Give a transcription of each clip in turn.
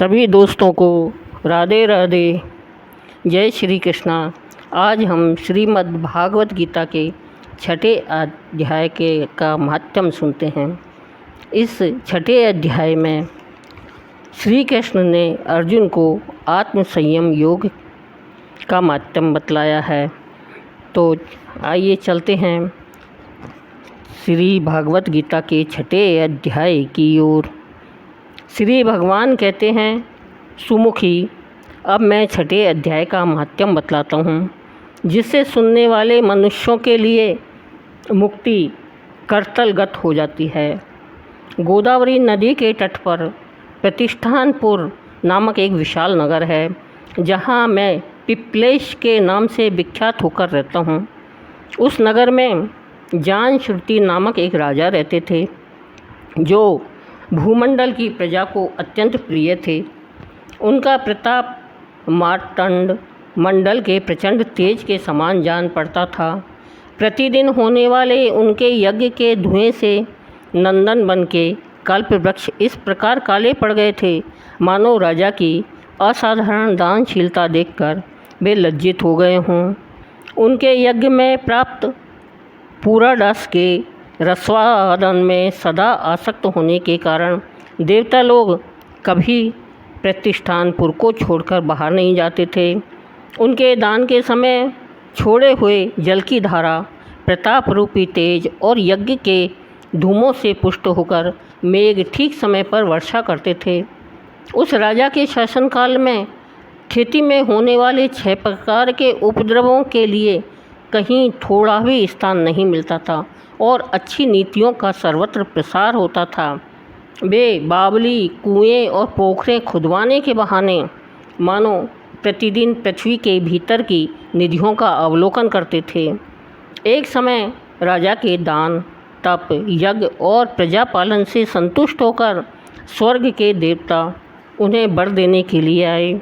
सभी दोस्तों को राधे राधे, जय श्री कृष्णा। आज हम श्रीमद् भागवत गीता के छठे अध्याय का महात्म्य सुनते हैं। इस छठे अध्याय में श्री कृष्ण ने अर्जुन को आत्म संयम योग का महात्म्य बतलाया है। तो आइए चलते हैं श्री भागवत गीता के छठे अध्याय की ओर। श्री भगवान कहते हैं, सुमुखी, अब मैं छठे अध्याय का महात्म्य बतलाता हूँ, जिससे सुनने वाले मनुष्यों के लिए मुक्ति करतलगत हो जाती है। गोदावरी नदी के तट पर प्रतिष्ठानपुर नामक एक विशाल नगर है, जहाँ मैं पिप्लेश के नाम से विख्यात होकर रहता हूँ। उस नगर में जांशुरति नामक एक राजा रहते थे, जो भूमंडल की प्रजा को अत्यंत प्रिय थे। उनका प्रताप मार्तंड मंडल के प्रचंड तेज के समान जान पड़ता था। प्रतिदिन होने वाले उनके यज्ञ के धुएं से नंदन बन के कल्प वृक्ष इस प्रकार काले पड़ गए थे, मानो राजा की असाधारण दानशीलता देखकर वे लज्जित हो गए हों। उनके यज्ञ में प्राप्त पूरा रस के रसवादन में सदा आसक्त होने के कारण देवता लोग कभी प्रतिष्ठानपुर को छोड़कर बाहर नहीं जाते थे। उनके दान के समय छोड़े हुए जल की धारा प्रताप रूपी तेज और यज्ञ के धूमों से पुष्ट होकर मेघ ठीक समय पर वर्षा करते थे। उस राजा के शासनकाल में खेती में होने वाले 6 प्रकार के उपद्रवों के लिए कहीं थोड़ा भी स्थान नहीं मिलता था और अच्छी नीतियों का सर्वत्र प्रसार होता था। वे बावली, कुएं और पोखरें खुदवाने के बहाने मानो प्रतिदिन पृथ्वी के भीतर की निधियों का अवलोकन करते थे। एक समय राजा के दान, तप, यज्ञ और प्रजा पालन से संतुष्ट होकर स्वर्ग के देवता उन्हें वर देने के लिए आए।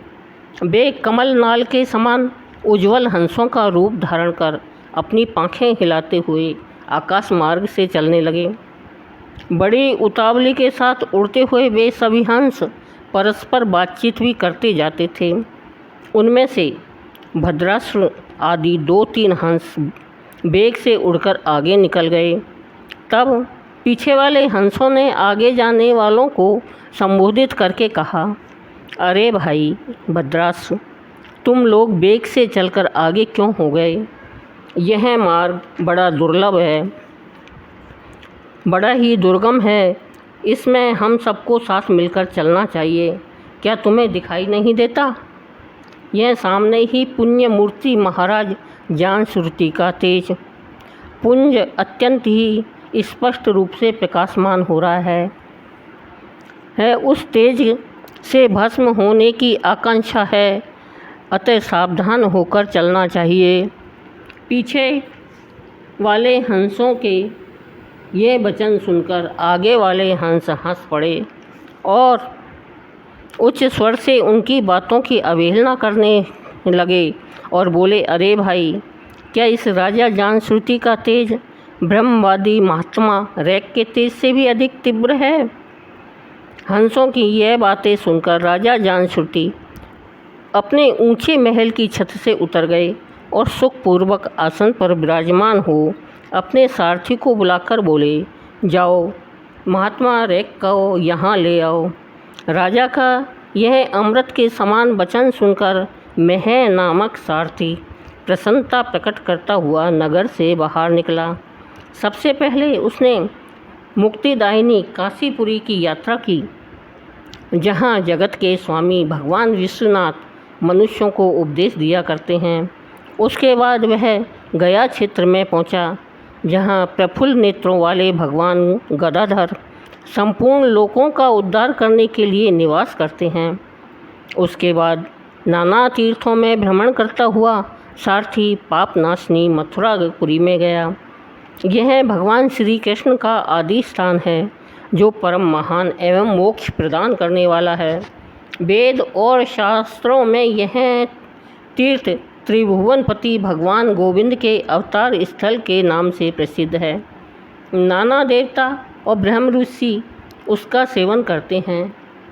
वे कमल नाल के समान उज्ज्वल हंसों का रूप धारण कर अपनी पाँखें हिलाते हुए आकाश मार्ग से चलने लगे। बड़ी उतावली के साथ उड़ते हुए वे सभी हंस परस्पर बातचीत भी करते जाते थे। उनमें से भद्रासुर आदि 2-3 हंस वेग से उड़कर आगे निकल गए। तब पीछे वाले हंसों ने आगे जाने वालों को संबोधित करके कहा, अरे भाई भद्रासुर, तुम लोग वेग से चलकर आगे क्यों हो गए? यह मार्ग बड़ा दुर्लभ है, बड़ा ही दुर्गम है। इसमें हम सबको साथ मिलकर चलना चाहिए। क्या तुम्हें दिखाई नहीं देता? यह सामने ही पुण्य मूर्ति महाराज जांशुरति का तेज पुंज अत्यंत ही स्पष्ट रूप से प्रकाशमान हो रहा है। उस तेज से भस्म होने की आकांक्षा है, अतः सावधान होकर चलना चाहिए। पीछे वाले हंसों के ये वचन सुनकर आगे वाले हंस हंस पड़े और उच्च स्वर से उनकी बातों की अवहेलना करने लगे और बोले, अरे भाई, क्या इस राजा जांशुरति का तेज ब्रह्मवादी महात्मा रैक के तेज से भी अधिक तीव्र है? हंसों की यह बातें सुनकर राजा जांशुरति अपने ऊंचे महल की छत से उतर गए और सुखपूर्वक आसन पर विराजमान हो अपने सारथी को बुलाकर बोले, जाओ महात्मा रैक को यहाँ ले आओ। राजा का यह अमृत के समान वचन सुनकर मह नामक सारथी प्रसन्नता प्रकट करता हुआ नगर से बाहर निकला। सबसे पहले उसने मुक्तिदायिनी काशीपुरी की यात्रा की, जहाँ जगत के स्वामी भगवान विश्वनाथ मनुष्यों को उपदेश दिया करते हैं। उसके बाद वह गया क्षेत्र में पहुँचा, जहाँ प्रफुल्ल नेत्रों वाले भगवान गदाधर संपूर्ण लोकों का उद्धार करने के लिए निवास करते हैं। उसके बाद नाना तीर्थों में भ्रमण करता हुआ सारथी पापनाशनी मथुरापुरी में गया। यह भगवान श्री कृष्ण का आदि स्थान है, जो परम महान एवं मोक्ष प्रदान करने वाला है। वेद और शास्त्रों में यह तीर्थ त्रिभुवनपति भगवान गोविंद के अवतार स्थल के नाम से प्रसिद्ध है। नाना देवता और ब्रह्म ऋषि उसका सेवन करते हैं।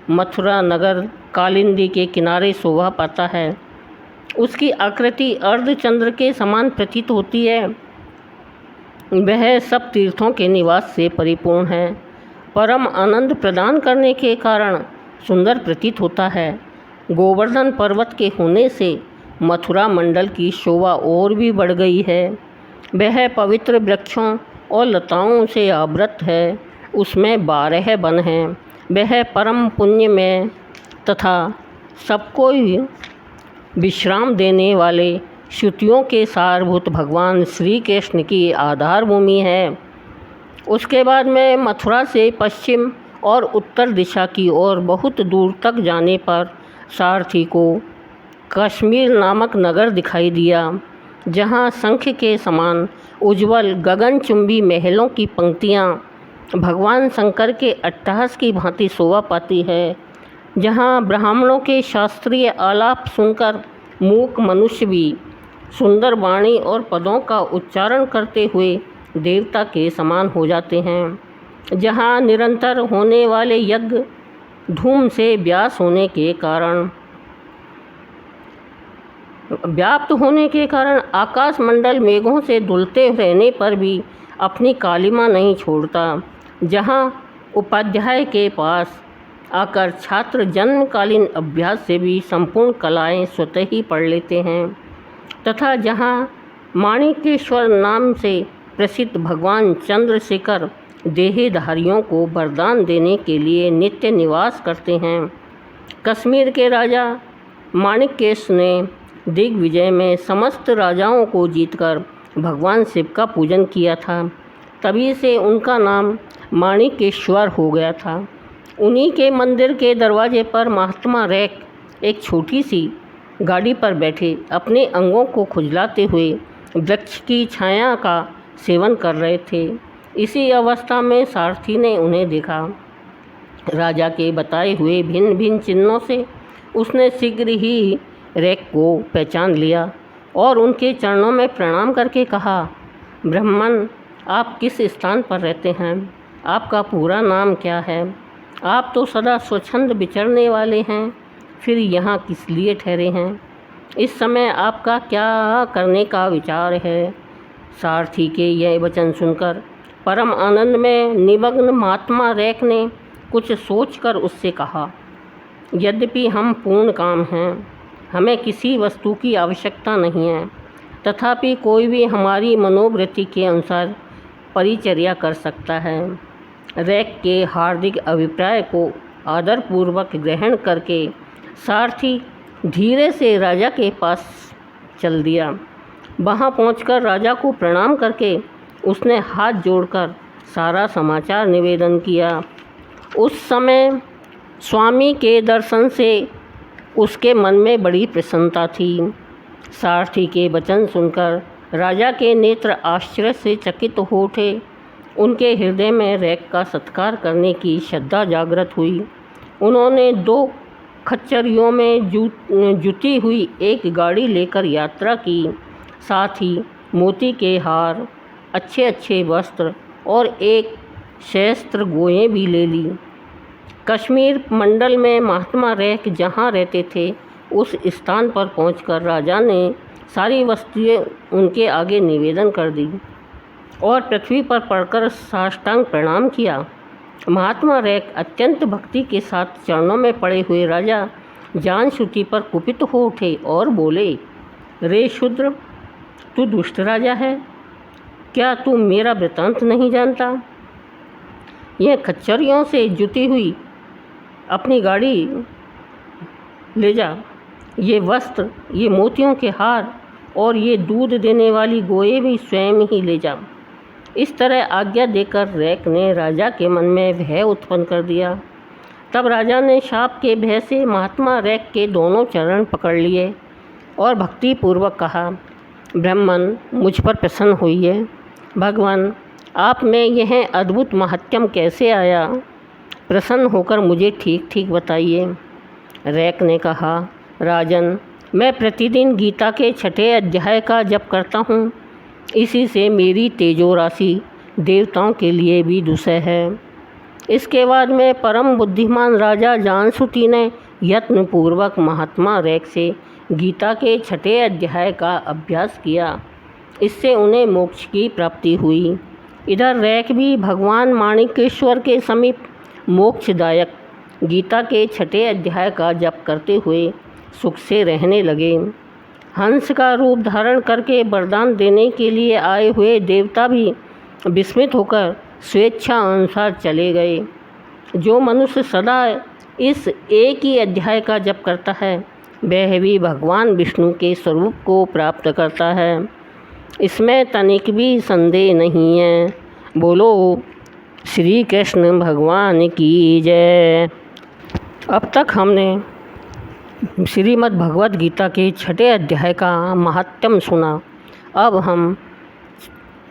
मथुरा नगर कालिंदी के किनारे शोभा पाता है। उसकी आकृति अर्धचंद्र के समान प्रतीत होती है। वह सब तीर्थों के निवास से परिपूर्ण है। परम आनंद प्रदान करने के कारण सुंदर प्रतीत होता है। गोवर्धन पर्वत के होने से मथुरा मंडल की शोभा और भी बढ़ गई है। वह पवित्र वृक्षों और लताओं से आवृत है। उसमें 12 वन हैं। वह परम पुण्य में तथा सबको विश्राम देने वाले श्रुतियों के सारभूत भगवान श्री कृष्ण की आधार भूमि है। उसके बाद में मथुरा से पश्चिम और उत्तर दिशा की ओर बहुत दूर तक जाने पर सारथी को कश्मीर नामक नगर दिखाई दिया, जहाँ शंख के समान उज्ज्वल गगनचुंबी महलों की पंक्तियाँ भगवान शंकर के अट्टहास की भांति शोभा पाती है, जहाँ ब्राह्मणों के शास्त्रीय आलाप सुनकर मूक मनुष्य भी सुंदर वाणी और पदों का उच्चारण करते हुए देवता के समान हो जाते हैं, जहाँ निरंतर होने वाले यज्ञ धूम से व्याप्त होने के कारण आकाश मंडल मेघों से धुलते रहने पर भी अपनी कालिमा नहीं छोड़ता, जहाँ उपाध्याय के पास आकर छात्र जन्मकालीन अभ्यास से भी संपूर्ण कलाएं स्वतः ही पढ़ लेते हैं, तथा जहाँ माणिकेश्वर नाम से प्रसिद्ध भगवान चंद्रशेखर देहधारियों को वरदान देने के लिए नित्य निवास करते हैं। कश्मीर के राजा माणिकेश ने दिग्विजय में समस्त राजाओं को जीतकर भगवान शिव का पूजन किया था। तभी से उनका नाम माणिकेश्वर हो गया था। उन्हीं के मंदिर के दरवाजे पर महात्मा रैक एक छोटी सी गाड़ी पर बैठे अपने अंगों को खुजलाते हुए वृक्ष की छाया का सेवन कर रहे थे। इसी अवस्था में सारथी ने उन्हें देखा। राजा के बताए हुए भिन्न भिन्न चिन्हों से उसने शीघ्र ही रैक को पहचान लिया और उनके चरणों में प्रणाम करके कहा, ब्राह्मण, आप किस स्थान पर रहते हैं? आपका पूरा नाम क्या है? आप तो सदा स्वच्छंद विचरने वाले हैं, फिर यहाँ किस लिए ठहरे हैं? इस समय आपका क्या करने का विचार है? सारथी के यह वचन सुनकर परम आनंद में निमग्न महात्मा रैक ने कुछ सोचकर उससे कहा, यद्यपि हम पूर्ण काम हैं, हमें किसी वस्तु की आवश्यकता नहीं है, तथापि कोई भी हमारी मनोवृत्ति के अनुसार परिचर्या कर सकता है। रैक के हार्दिक अभिप्राय को आदरपूर्वक ग्रहण करके सारथी धीरे से राजा के पास चल दिया। वहाँ पहुंचकर राजा को प्रणाम करके उसने हाथ जोड़कर सारा समाचार निवेदन किया। उस समय स्वामी के दर्शन से उसके मन में बड़ी प्रसन्नता थी। सारथी के वचन सुनकर राजा के नेत्र आश्चर्य से चकित हो उठे। उनके हृदय में रैक का सत्कार करने की श्रद्धा जागृत हुई। उन्होंने 2 खच्चरियों में जुटी हुई एक गाड़ी लेकर यात्रा की। साथ ही मोती के हार, अच्छे अच्छे वस्त्र और एक शस्त्र गोयें भी ले ली। कश्मीर मंडल में महात्मा रैक जहाँ रहते थे उस स्थान पर पहुंचकर राजा ने सारी वस्तुएं उनके आगे निवेदन कर दी और पृथ्वी पर पड़कर साष्टांग प्रणाम किया। महात्मा रैक अत्यंत भक्ति के साथ चरणों में पड़े हुए राजा जानश्रुति पर कुपित हो उठे और बोले, रे शूद्र, तू दुष्ट राजा है, क्या तू मेरा वृतांत नहीं जानता? यह खच्चरियों से जुटी हुई अपनी गाड़ी ले जा, ये वस्त्र, ये मोतियों के हार और ये दूध देने वाली गोये भी स्वयं ही ले जा। इस तरह आज्ञा देकर रैक ने राजा के मन में भय उत्पन्न कर दिया। तब राजा ने शाप के भय से महात्मा रैक के दोनों चरण पकड़ लिए और भक्तिपूर्वक कहा, ब्राह्मण, मुझ पर प्रसन्न होइए। भगवान, आप में यह अद्भुत महात्म्य कैसे आया? प्रसन्न होकर मुझे ठीक ठीक बताइए। रैक ने कहा, राजन, मैं प्रतिदिन गीता के 6ठे अध्याय का जप करता हूँ। इसी से मेरी तेजो राशि देवताओं के लिए भी दुसह है। इसके बाद में परम बुद्धिमान राजा जामसूती ने यत्नपूर्वक महात्मा रैक से गीता के 6 अध्याय का अभ्यास किया। इससे उन्हें मोक्ष की प्राप्ति हुई। इधर रैक भी भगवान माणिकेश्वर के समीप मोक्षदायक गीता के 6 अध्याय का जप करते हुए सुख से रहने लगे। हंस का रूप धारण करके वरदान देने के लिए आए हुए देवता भी विस्मित होकर स्वेच्छा अनुसार चले गए। जो मनुष्य सदा इस एक ही अध्याय का जप करता है वह भी भगवान विष्णु के स्वरूप को प्राप्त करता है, इसमें तनिक भी संदेह नहीं है। बोलो श्री कृष्ण भगवान की जय। अब तक हमने श्रीमद् भगवद गीता के 6 अध्याय का महात्म्य सुना। अब हम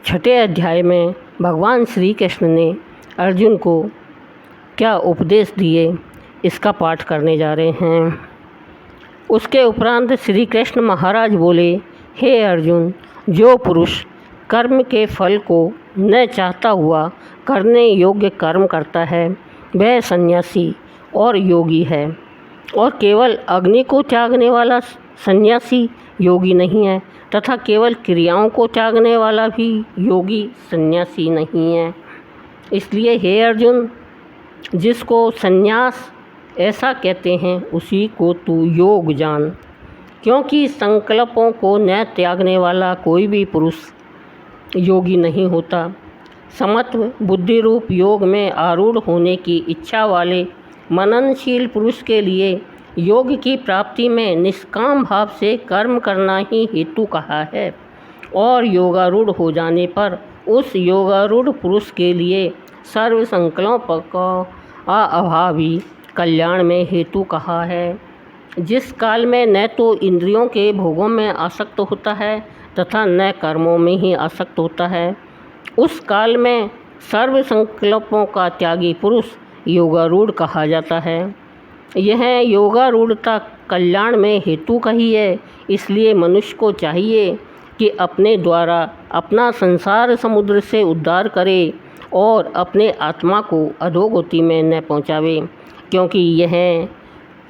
6 अध्याय में भगवान श्री कृष्ण ने अर्जुन को क्या उपदेश दिए इसका पाठ करने जा रहे हैं। उसके उपरांत श्री कृष्ण महाराज बोले, हे अर्जुन, जो पुरुष कर्म के फल को न चाहता हुआ करने योग्य कर्म करता है वह सन्यासी और योगी है, और केवल अग्नि को त्यागने वाला सन्यासी योगी नहीं है तथा केवल क्रियाओं को त्यागने वाला भी योगी सन्यासी नहीं है। इसलिए हे अर्जुन, जिसको सन्यास ऐसा कहते हैं उसी को तू योग जान, क्योंकि संकल्पों को न त्यागने वाला कोई भी पुरुष योगी नहीं होता। समत्व बुद्धि रूप योग में आरूढ़ होने की इच्छा वाले मननशील पुरुष के लिए योग की प्राप्ति में निष्काम भाव से कर्म करना ही हेतु कहा है, और योगारूढ़ हो जाने पर उस योगारूढ़ पुरुष के लिए सर्व संकल्पों का अभाव ही कल्याण में हेतु कहा है। जिस काल में न तो इंद्रियों के भोगों में आसक्त होता है तथा न कर्मों में ही आसक्त होता है, उस काल में सर्व संकल्पों का त्यागी पुरुष योगारूढ़ कहा जाता है। यह योगारूढ़ता कल्याण में हेतु कही है। इसलिए मनुष्य को चाहिए कि अपने द्वारा अपना संसार समुद्र से उद्धार करे और अपने आत्मा को अधोगति में न पहुँचावे, क्योंकि यह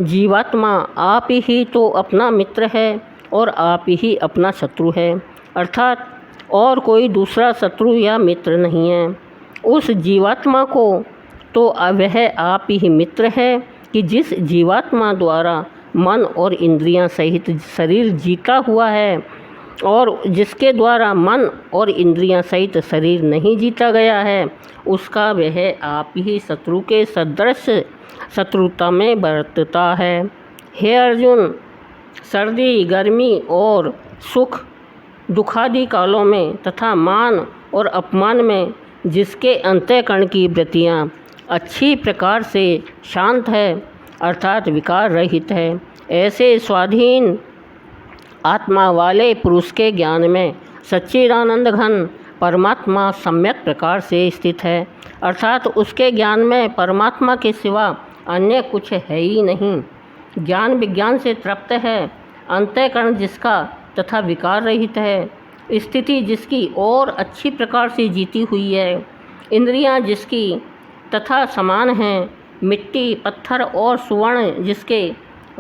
जीवात्मा आप ही तो अपना मित्र है और आप ही अपना शत्रु है, अर्थात और कोई दूसरा शत्रु या मित्र नहीं है। उस जीवात्मा को तो वह आप ही मित्र है कि जिस जीवात्मा द्वारा मन और इंद्रियां सहित शरीर जीता हुआ है, और जिसके द्वारा मन और इंद्रियां सहित शरीर नहीं जीता गया है, उसका वह आप ही शत्रु के सदृश शत्रुता में बरतता है। हे अर्जुन, सर्दी गर्मी और सुख दुखादि कालों में तथा मान और अपमान में जिसके अंतःकरण की वृत्तियाँ अच्छी प्रकार से शांत है अर्थात विकार रहित है, ऐसे स्वाधीन आत्मा वाले पुरुष के ज्ञान में सच्चिदानंद घन परमात्मा सम्यक प्रकार से स्थित है, अर्थात उसके ज्ञान में परमात्मा के सिवा अन्य कुछ है ही नहीं। ज्ञान विज्ञान से तृप्त है, अंतःकरण जिसका तथा विकार रहित है, स्थिति जिसकी और अच्छी प्रकार से जीती हुई है, इंद्रियां जिसकी तथा समान हैं, मिट्टी पत्थर और सुवर्ण जिसके,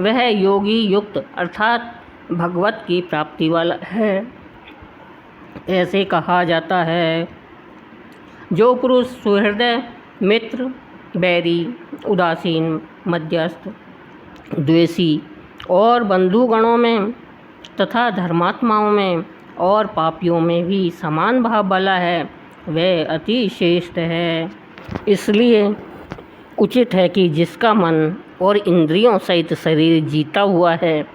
वह योगी युक्त अर्थात भगवत की प्राप्ति वाला है। ऐसे कहा जाता है, जो पुरुष सुहृदय मित्र बैरी उदासीन मध्यस्थ द्वेषी और बंधुगणों में तथा धर्मात्माओं में और पापियों में भी समान भाव वाला है, वह अति श्रेष्ठ है। इसलिए उचित है कि जिसका मन और इंद्रियों सहित शरीर जीता हुआ है,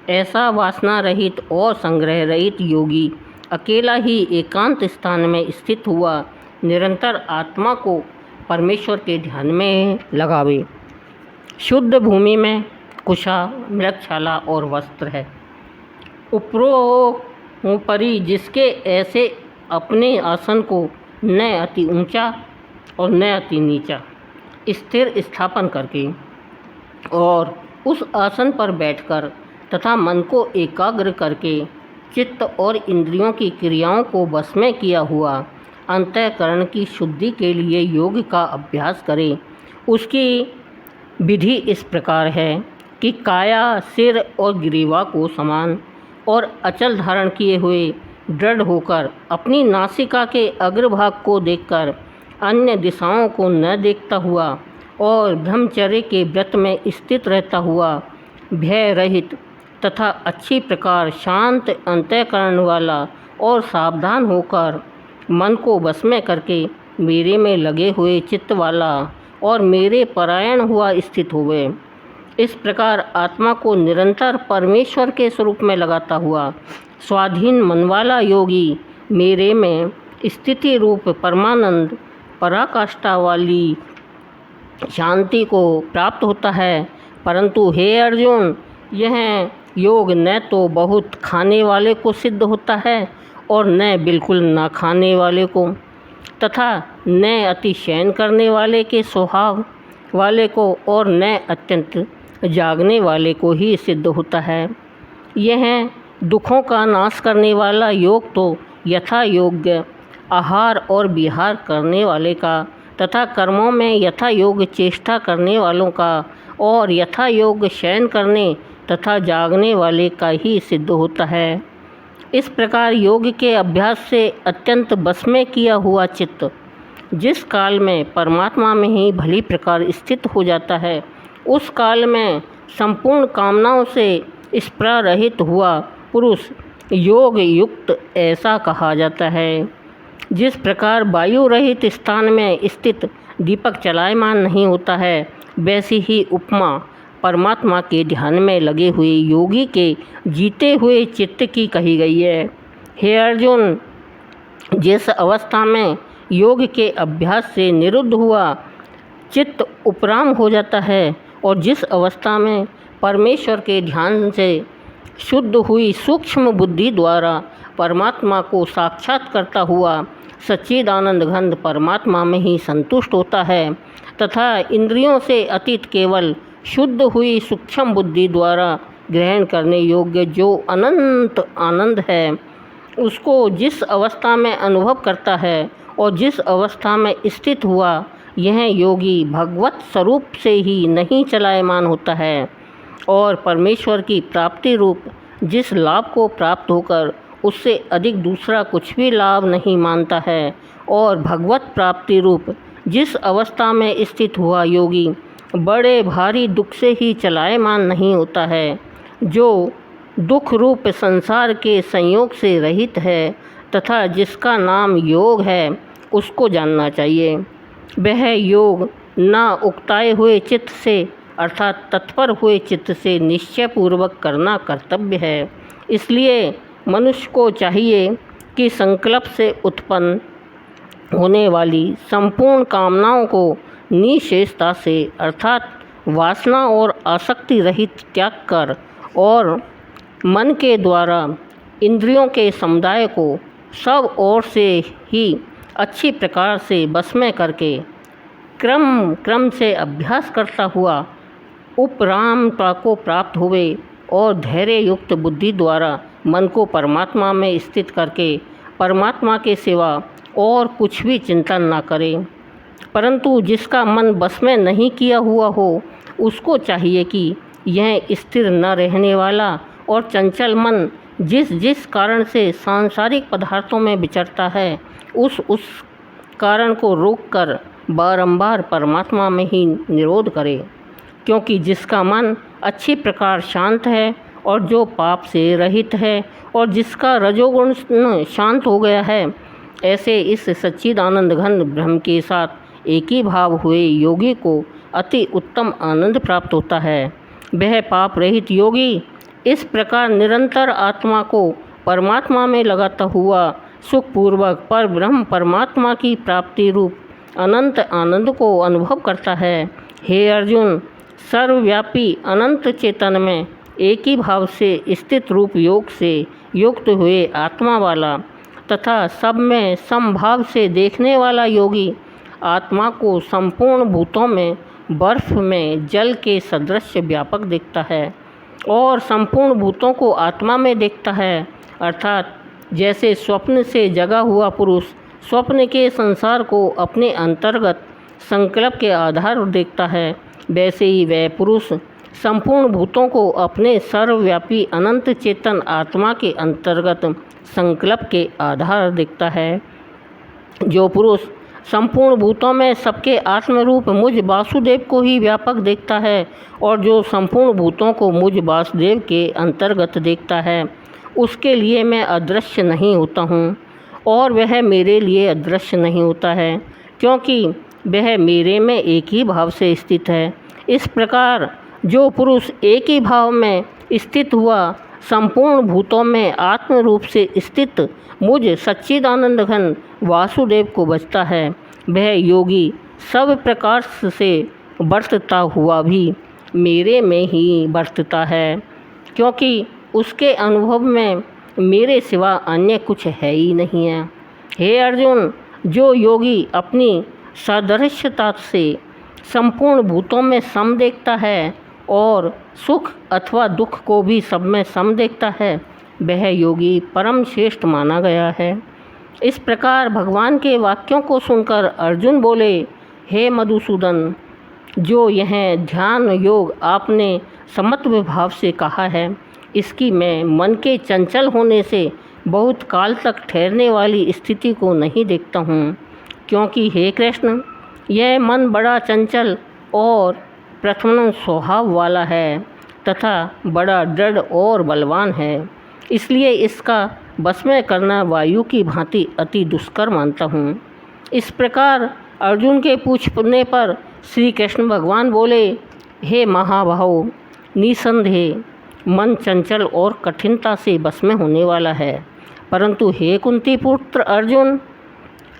ऐसा वासना रहित और संग्रह रहित योगी अकेला ही एकांत स्थान में स्थित हुआ निरंतर आत्मा को परमेश्वर के ध्यान में लगावे। शुद्ध भूमि में कुशा मृगशाला और वस्त्र है। उपरोपरि जिसके ऐसे अपने आसन को न अति ऊंचा और न अति नीचा स्थिर स्थापन करके और उस आसन पर बैठकर तथा मन को एकाग्र करके चित्त और इंद्रियों की क्रियाओं को बस में किया हुआ अंतःकरण की शुद्धि के लिए योग का अभ्यास करे। उसकी विधि इस प्रकार है कि काया, सिर और ग्रीवा को समान और अचल धारण किए हुए दृढ़ होकर अपनी नासिका के अग्रभाग को देखकर अन्य दिशाओं को न देखता हुआ और ब्रह्मचर्य के व्रत में स्थित रहता हुआ भय रहित तथा अच्छी प्रकार शांत अंतःकरण वाला और सावधान होकर मन को वश में करके मेरे में लगे हुए चित्त वाला और मेरे परायण हुआ स्थित हुए। इस प्रकार आत्मा को निरंतर परमेश्वर के स्वरूप में लगाता हुआ स्वाधीन मन वाला योगी मेरे में स्थिति रूप परमानंद पराकाष्ठा वाली शांति को प्राप्त होता है। परंतु हे अर्जुन, यह योग न तो बहुत खाने वाले को सिद्ध होता है और न बिल्कुल न खाने वाले को, तथा न अति शयन करने वाले के स्वभाव वाले को और न अत्यंत जागने वाले को ही सिद्ध होता है। यह दुखों का नाश करने वाला योग तो यथा योग्य आहार और विहार करने वाले का तथा कर्मों में यथा योग चेष्टा करने वालों का और यथा योग शयन करने तथा जागने वाले का ही सिद्ध होता है। इस प्रकार योग के अभ्यास से अत्यंत बस में किया हुआ चित्त जिस काल में परमात्मा में ही भली प्रकार स्थित हो जाता है, उस काल में संपूर्ण कामनाओं से स्पृहा रहित हुआ पुरुष योग युक्त ऐसा कहा जाता है। जिस प्रकार वायु रहित स्थान में स्थित दीपक चलायमान नहीं होता है, वैसी ही उपमा परमात्मा के ध्यान में लगे हुए योगी के जीते हुए चित्त की कही गई है। हे अर्जुन, जिस अवस्था में योग के अभ्यास से निरुद्ध हुआ चित्त उपराम हो जाता है और जिस अवस्था में परमेश्वर के ध्यान से शुद्ध हुई सूक्ष्म बुद्धि द्वारा परमात्मा को साक्षात करता हुआ सच्चिदानंद घन परमात्मा में ही संतुष्ट होता है तथा इंद्रियों से अतीत केवल शुद्ध हुई सूक्ष्म बुद्धि द्वारा ग्रहण करने योग्य जो अनंत आनंद है, उसको जिस अवस्था में अनुभव करता है और जिस अवस्था में स्थित हुआ यह योगी भगवत स्वरूप से ही नहीं चलायमान होता है और परमेश्वर की प्राप्ति रूप जिस लाभ को प्राप्त होकर उससे अधिक दूसरा कुछ भी लाभ नहीं मानता है और भगवत प्राप्ति रूप जिस अवस्था में स्थित हुआ योगी बड़े भारी दुख से ही चलायमान नहीं होता है, जो दुख रूप संसार के संयोग से रहित है तथा जिसका नाम योग है, उसको जानना चाहिए। वह योग ना उकताए हुए चित्त से अर्थात तत्पर हुए चित्त से निश्चय पूर्वक करना कर्तव्य है। इसलिए मनुष्य को चाहिए कि संकल्प से उत्पन्न होने वाली संपूर्ण कामनाओं को निशेषता से अर्थात वासना और आसक्ति रहित त्याग कर और मन के द्वारा इंद्रियों के समुदाय को सब ओर से ही अच्छी प्रकार से बस में करके क्रम से अभ्यास करता हुआ उपरामता को प्राप्त हुए और धैर्य युक्त बुद्धि द्वारा मन को परमात्मा में स्थित करके परमात्मा के सिवा और कुछ भी चिंतन ना करे। परंतु जिसका मन बस में नहीं किया हुआ हो, उसको चाहिए कि यह स्थिर न रहने वाला और चंचल मन जिस जिस कारण से सांसारिक पदार्थों में विचरता है, उस कारण को रोककर बारंबार परमात्मा में ही निरोध करे। क्योंकि जिसका मन अच्छी प्रकार शांत है और जो पाप से रहित है और जिसका रजोगुण शांत हो गया है, ऐसे इस सच्चिदानंद घन ब्रह्म के साथ एक ही भाव हुए योगी को अति उत्तम आनंद प्राप्त होता है। वह पाप रहित योगी इस प्रकार निरंतर आत्मा को परमात्मा में लगाता हुआ सुखपूर्वक पर ब्रह्म परमात्मा की प्राप्ति रूप अनंत आनंद को अनुभव करता है। हे अर्जुन, सर्वव्यापी अनंत चेतन में एक ही भाव से स्थित रूप योग से युक्त हुए आत्मा वाला तथा सब में समभाव से देखने वाला योगी आत्मा को संपूर्ण भूतों में बर्फ में जल के सदृश व्यापक देखता है और संपूर्ण भूतों को आत्मा में देखता है। अर्थात जैसे स्वप्न से जगा हुआ पुरुष स्वप्न के संसार को अपने अंतर्गत संकल्प के आधार पर देखता है, वैसे ही वह पुरुष संपूर्ण भूतों को अपने सर्वव्यापी अनंत चेतन आत्मा के अंतर्गत संकल्प के आधार देखता है। जो पुरुष संपूर्ण भूतों में सबके आत्मरूप मुझ वासुदेव को ही व्यापक देखता है और जो संपूर्ण भूतों को मुझ वासुदेव के अंतर्गत देखता है, उसके लिए मैं अदृश्य नहीं होता हूँ और वह मेरे लिए अदृश्य नहीं होता है, क्योंकि वह मेरे में एक ही भाव से स्थित है। इस प्रकार जो पुरुष एक ही भाव में स्थित हुआ संपूर्ण भूतों में आत्म रूप से स्थित मुझ सच्चिदानंद घन वासुदेव को बचता है, वह योगी सब प्रकार से बरतता हुआ भी मेरे में ही बरतता है, क्योंकि उसके अनुभव में मेरे सिवा अन्य कुछ है ही नहीं है। हे अर्जुन, जो योगी अपनी सादृश्यता से संपूर्ण भूतों में सम देखता है और सुख अथवा दुख को भी सब में सम देखता है, वह योगी परम श्रेष्ठ माना गया है। इस प्रकार भगवान के वाक्यों को सुनकर अर्जुन बोले, हे मधुसूदन, जो यह ध्यान योग आपने समत्व भाव से कहा है, इसकी मैं मन के चंचल होने से बहुत काल तक ठहरने वाली स्थिति को नहीं देखता हूँ, क्योंकि हे कृष्ण, यह मन बड़ा चंचल और प्रथम स्वभाव वाला है तथा बड़ा दृढ़ और बलवान है, इसलिए इसका बस में करना वायु की भांति अति दुष्कर मानता हूँ। इस प्रकार अर्जुन के पूछने पर श्री कृष्ण भगवान बोले, हे महाबाहो, निसंदेह मन चंचल और कठिनता से बस में होने वाला है, परंतु हे कुंती पुत्र अर्जुन,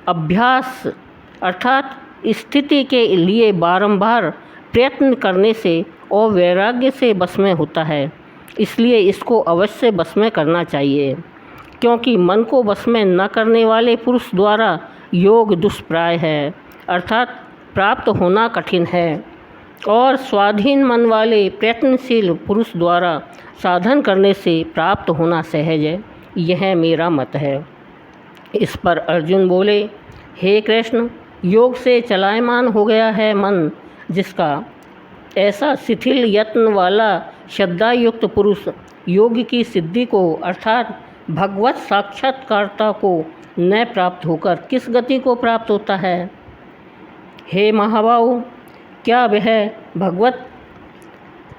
अभ्यास अर्थात स्थिति के लिए बारंबार प्रयत्न करने से और वैराग्य से बस में होता है, इसलिए इसको अवश्य बस में करना चाहिए, क्योंकि मन को बस में न करने वाले पुरुष द्वारा योग दुष्प्राय है, अर्थात प्राप्त होना कठिन है, और स्वाधीन मन वाले प्रयत्नशील पुरुष द्वारा साधन करने से प्राप्त होना सहज है। यह मेरा मत है। इस पर अर्जुन बोले, हे कृष्ण, योग से चलायमान हो गया है मन, जिसका ऐसा शिथिल यत्न वाला श्रद्धायुक्त पुरुष योग की सिद्धि को अर्थात भगवत साक्षात्कारता को न प्राप्त होकर किस गति को प्राप्त होता है। हे महाबाहु, क्या वह भगवत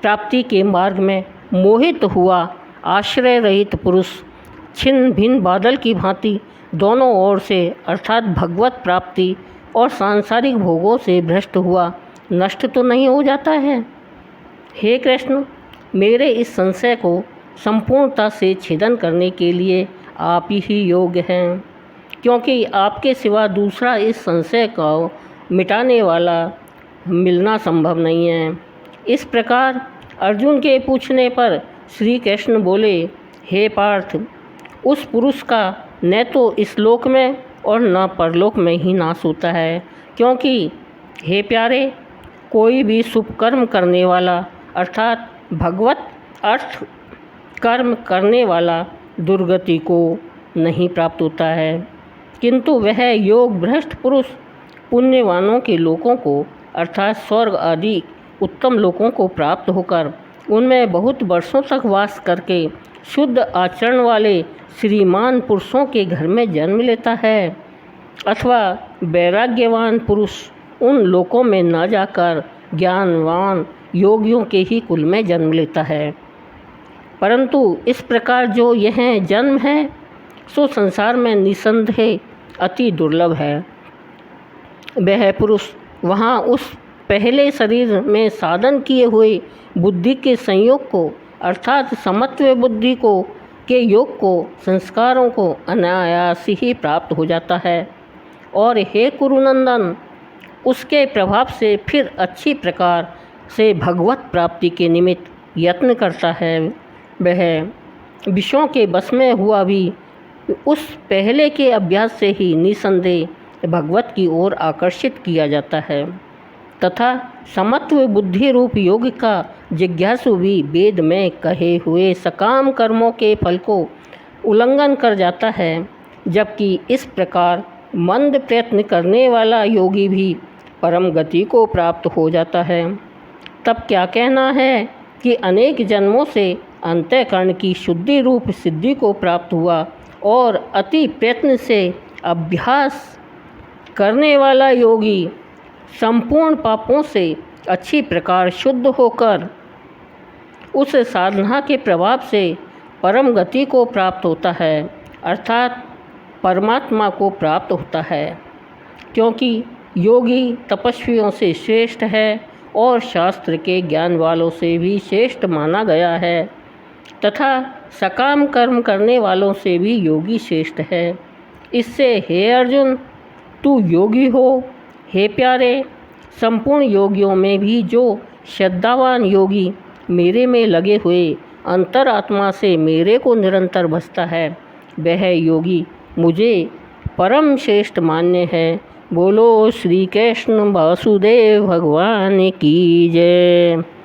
प्राप्ति के मार्ग में मोहित हुआ आश्रय रहित पुरुष छिन्न भिन्न बादल की भांति दोनों ओर से अर्थात भगवत प्राप्ति और सांसारिक भोगों से भ्रष्ट हुआ नष्ट तो नहीं हो जाता है। हे कृष्ण, मेरे इस संशय को संपूर्णता से छेदन करने के लिए आप ही योग्य हैं, क्योंकि आपके सिवा दूसरा इस संशय को मिटाने वाला मिलना संभव नहीं है। इस प्रकार अर्जुन के पूछने पर श्री कृष्ण बोले, हे पार्थ, उस पुरुष का न तो इस लोक में और न परलोक में ही नाश होता है, क्योंकि हे प्यारे, कोई भी शुभ कर्म करने वाला अर्थात भगवत अर्थ कर्म करने वाला दुर्गति को नहीं प्राप्त होता है, किंतु वह योग भ्रष्ट पुरुष पुण्यवानों के लोकों को अर्थात स्वर्ग आदि उत्तम लोकों को प्राप्त होकर उनमें बहुत वर्षों तक वास करके शुद्ध आचरण वाले श्रीमान पुरुषों के घर में जन्म लेता है, अथवा वैराग्यवान पुरुष उन लोकों में न जाकर ज्ञानवान योगियों के ही कुल में जन्म लेता है। परंतु इस प्रकार जो यह जन्म है सो संसार में निसंदेह अति दुर्लभ है। वह पुरुष वहाँ उस पहले शरीर में साधन किए हुए बुद्धि के संयोग को अर्थात समत्व बुद्धि को के योग को संस्कारों को अनायास ही प्राप्त हो जाता है, और हे कुरुनंदन, उसके प्रभाव से फिर अच्छी प्रकार से भगवत प्राप्ति के निमित्त यत्न करता है। वह विषयों के बस में हुआ भी उस पहले के अभ्यास से ही निसंदेह भगवत की ओर आकर्षित किया जाता है, तथा समत्व बुद्धि रूप योग का जिज्ञासु भी वेद में कहे हुए सकाम कर्मों के फल को उल्लंघन कर जाता है। जबकि इस प्रकार मंद प्रयत्न करने वाला योगी भी परम गति को प्राप्त हो जाता है। तब क्या कहना है कि अनेक जन्मों से अंतःकरण की शुद्धि रूप सिद्धि को प्राप्त हुआ और अति प्रयत्न से अभ्यास करने वाला योगी संपूर्ण पापों से अच्छी प्रकार शुद्ध होकर उस साधना के प्रभाव से परम गति को प्राप्त होता है, अर्थात परमात्मा को प्राप्त होता है। क्योंकि योगी तपस्वियों से श्रेष्ठ है और शास्त्र के ज्ञान वालों से भी श्रेष्ठ माना गया है तथा सकाम कर्म करने वालों से भी योगी श्रेष्ठ है। इससे हे अर्जुन, तू योगी हो। हे प्यारे, संपूर्ण योगियों में भी जो श्रद्धावान योगी मेरे में लगे हुए अंतरात्मा से मेरे को निरंतर भजता है, वह योगी मुझे परम श्रेष्ठ मान्य है। बोलो श्री कृष्ण वासुदेव भगवान की जय।